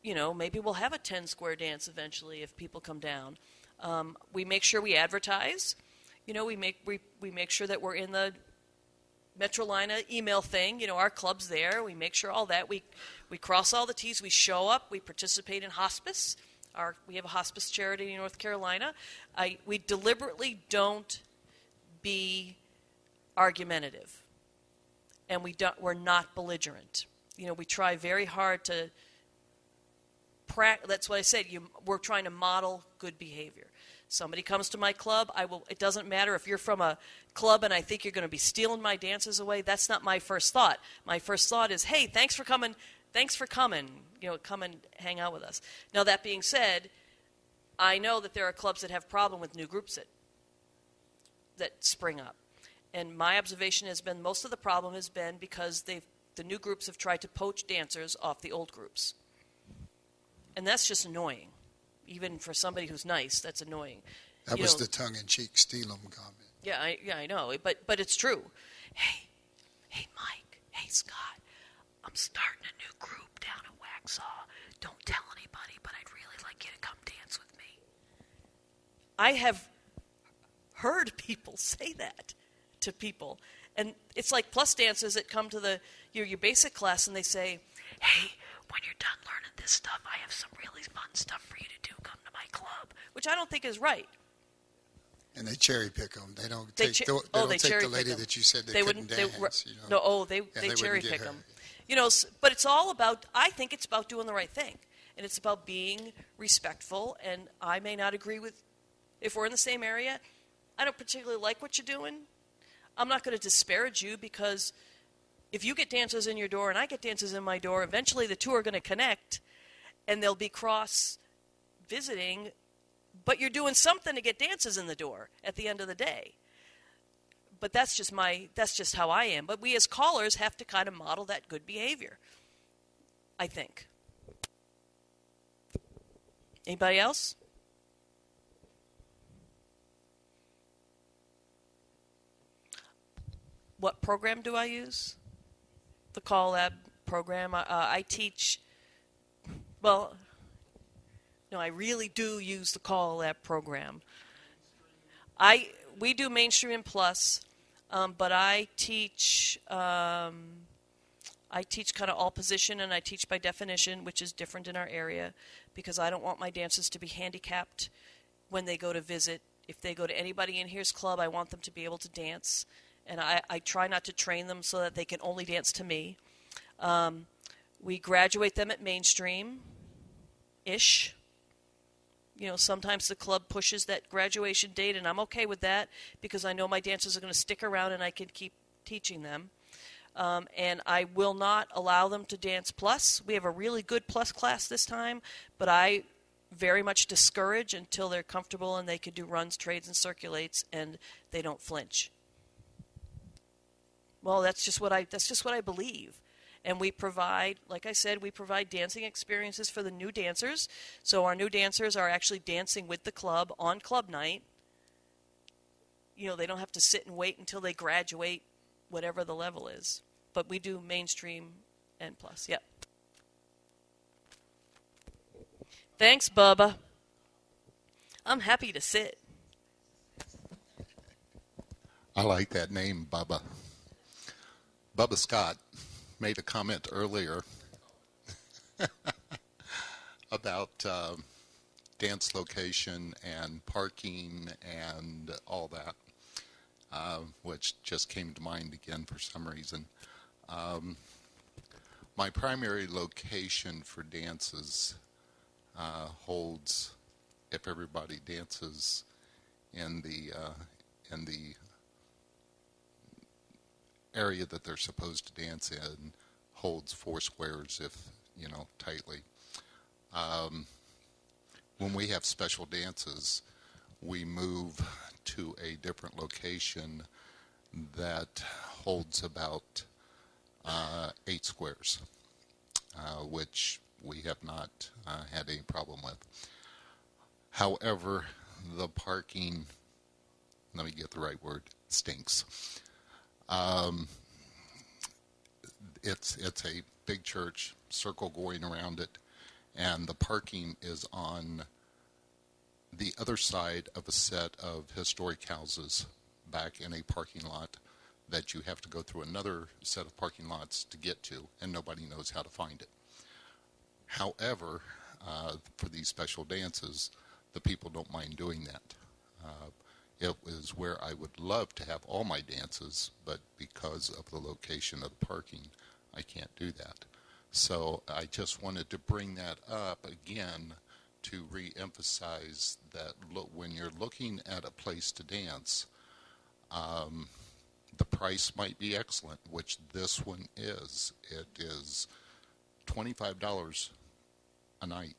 maybe we'll have a 10 square dance eventually if people come down. We make sure we advertise. We make sure that we're in the Metrolina email thing. Our club's there. We make sure all that. We cross all the T's. We show up. We participate in hospice. We have a hospice charity in North Carolina. We deliberately don't be argumentative, and we're not belligerent. We try very hard to. That's what I said. We're trying to model good behavior. Somebody comes to my club, it doesn't matter if you're from a club and I think you're going to be stealing my dances away. That's not my first thought. My first thought is, hey, thanks for coming. Come and hang out with us. Now, that being said, I know that there are clubs that have problem with new groups that spring up. And my observation has been most of the problem has been because the new groups have tried to poach dancers off the old groups. And that's just annoying. Even for somebody who's nice, that's annoying. That you was know, the tongue-in-cheek Steelum comment. Yeah, I know, but it's true. Hey, Mike. Hey, Scott. I'm starting a new group down in Waxhaw. Don't tell anybody, but I'd really like you to come dance with me. I have heard people say that to people, and it's like plus dancers that come to your basic class, and they say, "Hey, when you're done learning this stuff, I have some really fun stuff for you to do. Come to my club," which I don't think is right. And they cherry pick them. They don't They take, cher- the, they oh, don't they take cherry the lady pick 'em. that you said They couldn't wouldn't. dance. You know? No, oh, they wouldn't cherry get pick her. them. You know, but it's all about. I think it's about doing the right thing, and it's about being respectful. And I may not agree with. If we're in the same area, I don't particularly like what you're doing. I'm not going to disparage you because if you get dancers in your door and I get dancers in my door, eventually the two are going to connect, and they'll be cross visiting. But you're doing something to get dancers in the door at the end of the day. But that's just how I am. But we as callers have to kind of model that good behavior, I think. Anybody else? What program do I use? The CALLERLAB program. I teach, well, no, I really do use the CALLERLAB program. We do Mainstream and Plus. But I teach kind of all position, and I teach by definition, which is different in our area, because I don't want my dancers to be handicapped when they go to visit. If they go to anybody in here's club, I want them to be able to dance, and I try not to train them so that they can only dance to me. We graduate them at mainstream-ish. You know, sometimes the club pushes that graduation date, and I'm okay with that because I know my dancers are going to stick around and I can keep teaching them. And I will not allow them to dance plus. We have a really good plus class this time, but I very much discourage until they're comfortable and they can do runs, trades, and circulates, and they don't flinch. Well, that's just what I believe. And we provide, like I said, we provide dancing experiences for the new dancers. So our new dancers are actually dancing with the club on club night. You know, they don't have to sit and wait until they graduate, whatever the level is. But we do mainstream and plus. Yep. Thanks, Bubba. I'm happy to sit. I like that name, Bubba. Bubba Scott made a comment earlier about dance location and parking and all that, which just came to mind again for some reason. My primary location for dances holds, if everybody dances in the area that they're supposed to dance in, holds 4 squares, if tightly. When we have special dances, we move to a different location that holds about 8 squares, which we have not had any problem with. However, the parking, let me get the right word, stinks. It's a big church, circle going around it, and the parking is on the other side of a set of historic houses back in a parking lot that you have to go through another set of parking lots to get to, and nobody knows how to find it. However, for these special dances, the people don't mind doing that. It was where I would love to have all my dances, but because of the location of the parking, I can't do that. So I just wanted to bring that up again to re-emphasize that when you're looking at a place to dance, the price might be excellent, which this one is. It is $25 a night.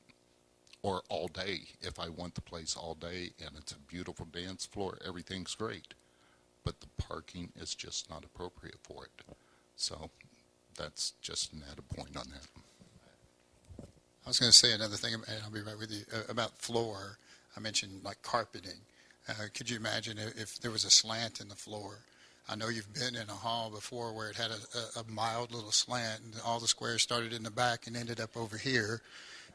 Or all day, if I want the place all day, and it's a beautiful dance floor, everything's great. But the parking is just not appropriate for it. So that's just an added point on that. I was going to say another thing, and I'll be right with you, about floor. I mentioned like carpeting. Could you imagine if there was a slant in the floor? I know you've been in a hall before where it had a mild little slant, and all the squares started in the back and ended up over here,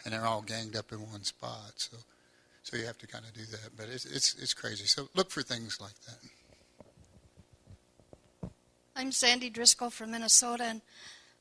and they're all ganged up in one spot. So you have to kind of do that, but it's crazy. So look for things like that. I'm Sandy Driscoll from Minnesota, and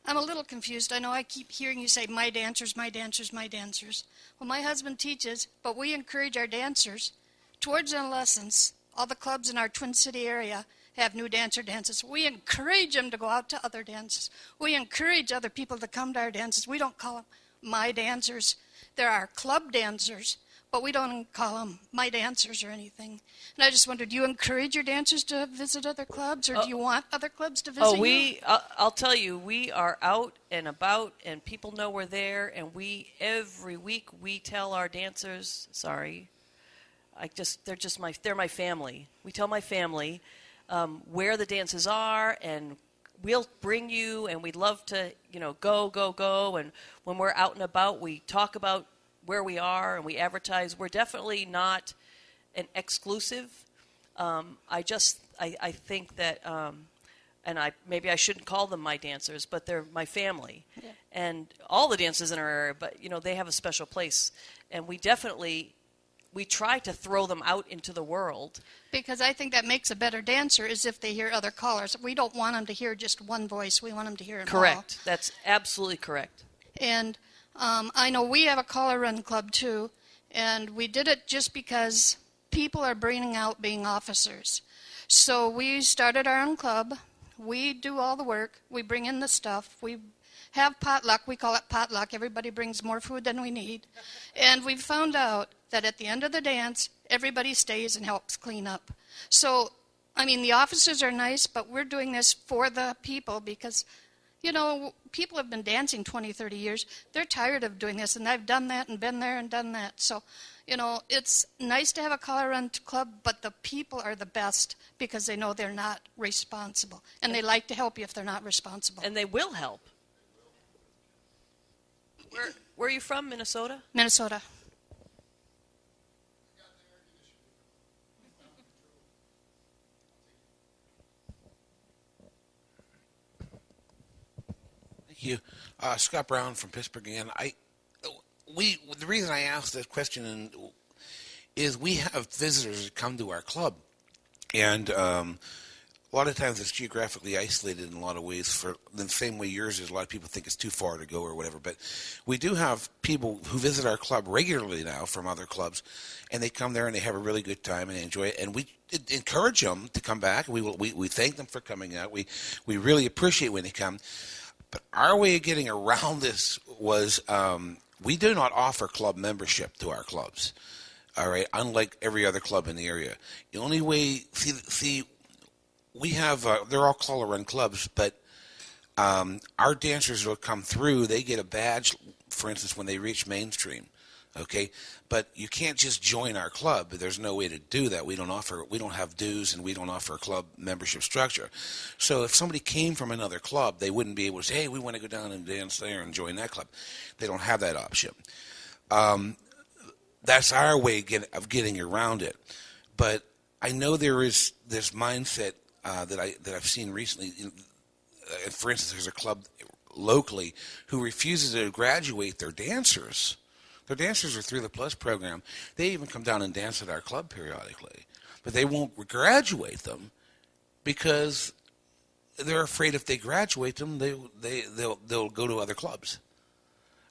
I'm a little confused. I know I keep hearing you say, my dancers, my dancers, my dancers. Well, my husband teaches, but we encourage our dancers. Towards the lessons, all the clubs in our Twin City area have new dances. We encourage them to go out to other dances. We encourage other people to come to our dances. We don't call them my dancers. There are club dancers, but we don't call them my dancers or anything. And I just wondered, do you encourage your dancers to visit other clubs, or do you want other clubs to visit you? I'll tell you, we are out and about, and people know we're there, and every week we tell our dancers, they're my family. We tell my family where the dances are, and we'll bring you, and we'd love to, go. And when we're out and about, we talk about where we are, and we advertise. We're definitely not an exclusive. I think that, maybe I shouldn't call them my dancers, but they're my family. Yeah. And all the dancers in our area, but, they have a special place. And we try to throw them out into the world. Because I think that makes a better dancer is if they hear other callers. We don't want them to hear just one voice. We want them to hear it all. Correct. That's absolutely correct. And I know we have a caller run club too, and we did it just because people are bringing out being officers. So we started our own club. We do all the work. We bring in the stuff. We have potluck. We call it potluck. Everybody brings more food than we need. And we found out that at the end of the dance, everybody stays and helps clean up. So, the officers are nice, but we're doing this for the people because, people have been dancing 20, 30 years. They're tired of doing this, and I've done that and been there and done that. So, it's nice to have a caller run club, but the people are the best because they know they're not responsible. And they like to help you if they're not responsible. And they will help. Where are you from, Minnesota? Minnesota. Thank you. Scott Brown from Pittsburgh again. The reason I asked this question is we have visitors that come to our club, and a lot of times it's geographically isolated in a lot of ways. For the same way yours is, a lot of people think it's too far to go or whatever. But we do have people who visit our club regularly now from other clubs, and they come there and they have a really good time and they enjoy it. And we encourage them to come back. We thank them for coming out. We really appreciate when they come. But our way of getting around this was we do not offer club membership to our clubs, all right, unlike every other club in the area. The only way, we have, they're all caller-run clubs, but our dancers will come through. They get a badge, for instance, when they reach mainstream, okay? But you can't just join our club. There's no way to do that. We don't have dues, and we don't offer a club membership structure. So if somebody came from another club, they wouldn't be able to say, hey, we want to go down and dance there and join that club. They don't have that option. That's our way of getting around it. But I know there is this mindset that I've seen recently. For instance, there's a club locally who refuses to graduate their dancers. Their dancers are through the Plus program. They even come down and dance at our club periodically, but they won't graduate them because they're afraid if they graduate them, they'll go to other clubs.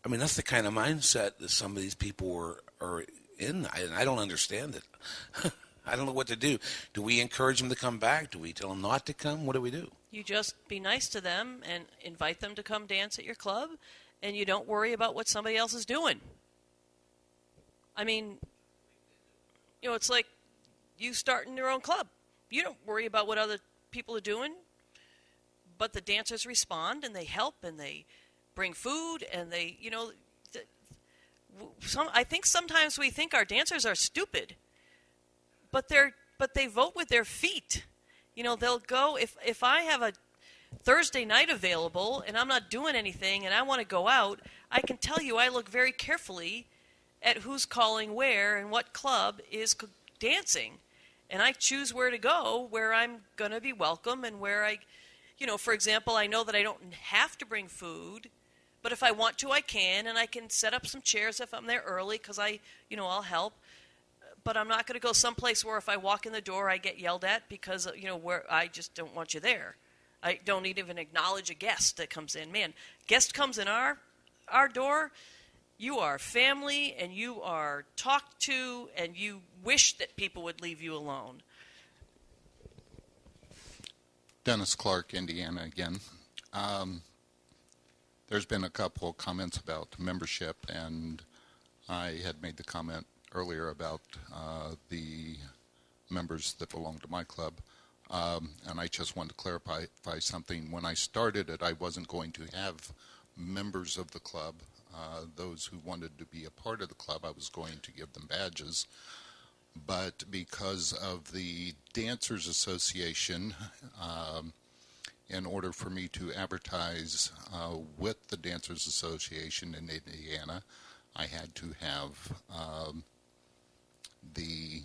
That's the kind of mindset that some of these people are in. I don't understand it. I don't know what to do. Do we encourage them to come back? Do we tell them not to come? What do we do? You just be nice to them and invite them to come dance at your club, and you don't worry about what somebody else is doing. It's like you starting your own club. You don't worry about what other people are doing, but the dancers respond, and they help, and they bring food, and they, I think sometimes we think our dancers are stupid. But they vote with their feet. They'll go, if I have a Thursday night available and I'm not doing anything and I want to go out, I can tell you I look very carefully at who's calling where and what club is dancing. And I choose where to go, where I'm going to be welcome, and where for example, I know that I don't have to bring food, but if I want to, I can, and I can set up some chairs if I'm there early because I'll help. But I'm not going to go someplace where if I walk in the door, I get yelled at because, where I just don't want you there. I don't even acknowledge a guest that comes in. Man, guest comes in our door, you are family, and you are talked to, and you wish that people would leave you alone. Dennis Clark, Indiana again. There's been a couple of comments about membership, and I had made the comment earlier about the members that belong to my club, and I just wanted to clarify something. When I started it, I wasn't going to have members of the club. Those who wanted to be a part of the club, I was going to give them badges. But because of the Dancers Association, in order for me to advertise with the Dancers Association in Indiana, I had to have the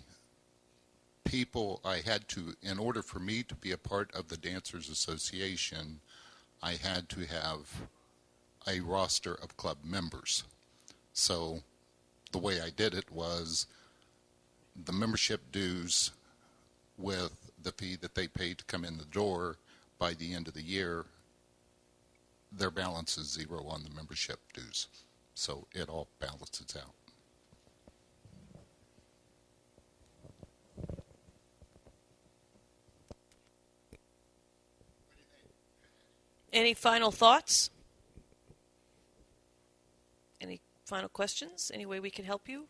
people, in order for me to be a part of the Dancers Association, I had to have a roster of club members. So the way I did it was the membership dues with the fee that they pay to come in the door. By the end of the year, their balance is zero on the membership dues. So it all balances out. Any final thoughts? Any final questions? Any way we can help you?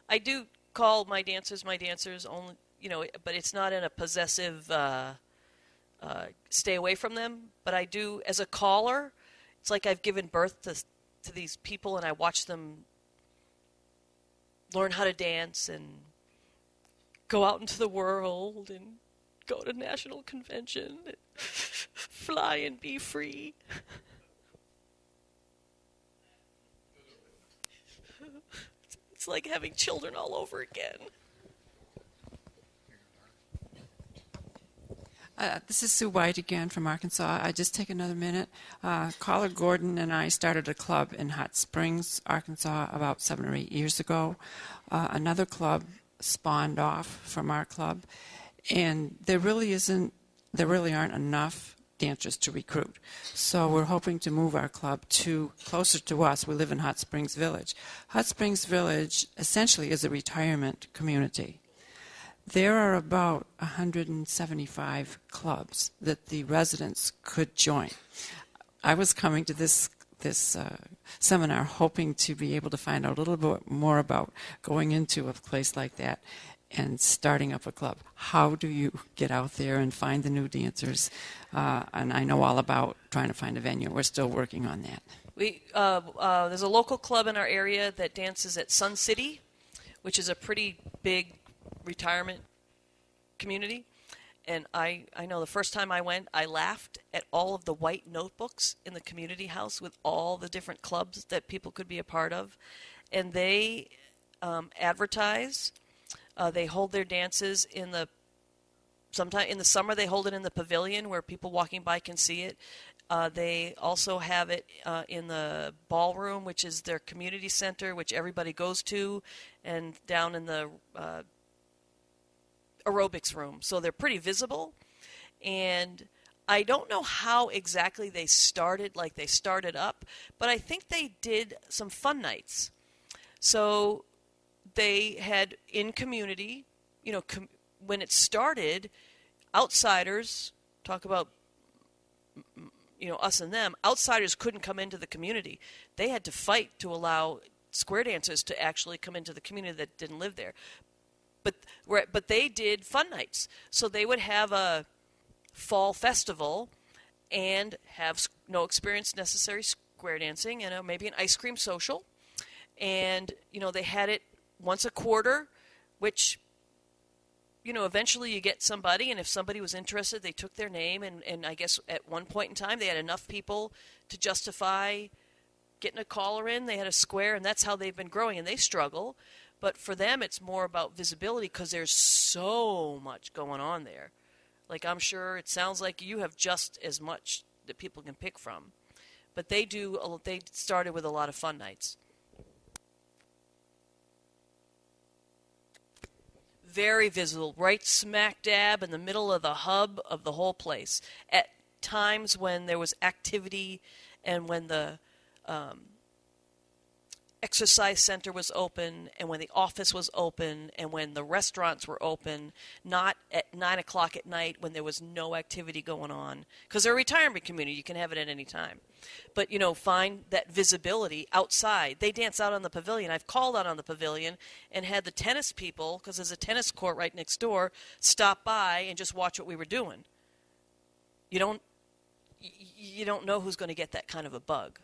I do call my dancers only, but it's not in a possessive stay away from them. But I do, as a caller, it's like I've given birth to these people, and I watch them learn how to dance and go out into the world and go to national convention, and fly and be free. It's like having children all over again. This is Sue White again from Arkansas. I just take another minute. Caller Gordon and I started a club in Hot Springs, Arkansas, about 7 or 8 years ago. Another club spawned off from our club, and there really aren't enough dancers to recruit. So we're hoping to move our club closer to us. We live in Hot Springs Village. Hot Springs Village essentially is a retirement community. There are about 175 clubs that the residents could join. I was coming to this seminar hoping to be able to find out a little bit more about going into a place like that and starting up a club. How do you get out there and find the new dancers? And I know all about trying to find a venue. We're still working on that. There's a local club in our area that dances at Sun City, which is a pretty big retirement community. And I know the first time I went, I laughed at all of the white notebooks in the community house with all the different clubs that people could be a part of. And they advertise. They hold their dances sometime in the summer. They hold it in the pavilion where people walking by can see it. They also have it in the ballroom, which is their community center, which everybody goes to, and down in the aerobics room. So they're pretty visible. And I don't know how exactly they started up, but I think they did some fun nights. So they had in community, when it started, outsiders, talk about, us and them, outsiders couldn't come into the community. They had to fight to allow square dancers to actually come into the community that didn't live there. But they did fun nights. So they would have a fall festival and have no experience necessary square dancing and maybe an ice cream social. And, they had it once a quarter, which, eventually you get somebody, and if somebody was interested, they took their name, and I guess at one point in time they had enough people to justify getting a caller in. They had a square, and that's how they've been growing, and they struggle. But for them, it's more about visibility because there's so much going on there. Like, I'm sure it sounds like you have just as much that people can pick from. But they started with a lot of fun nights. Very visible, right smack dab in the middle of the hub of the whole place. At times when there was activity and when the exercise center was open and when the office was open and when the restaurants were open, not at 9 o'clock at night when there was no activity going on. Because they're a retirement community, you can have it at any time. But, find that visibility outside. They dance out on the pavilion. I've called out on the pavilion and had the tennis people, because there's a tennis court right next door, stop by and just watch what we were doing. You don't know who's going to get that kind of a bug.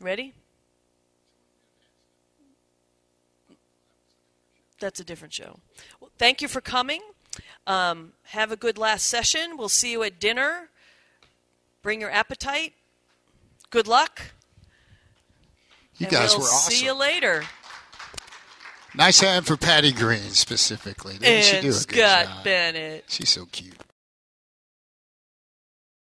Ready? That's a different show. Well, thank you for coming. Have a good last session. We'll see you at dinner. Bring your appetite. Good luck. You guys we'll were awesome. See you later. Nice hand for Patty Greene specifically. Didn't she do a good Scott job? Bennett. She's so cute.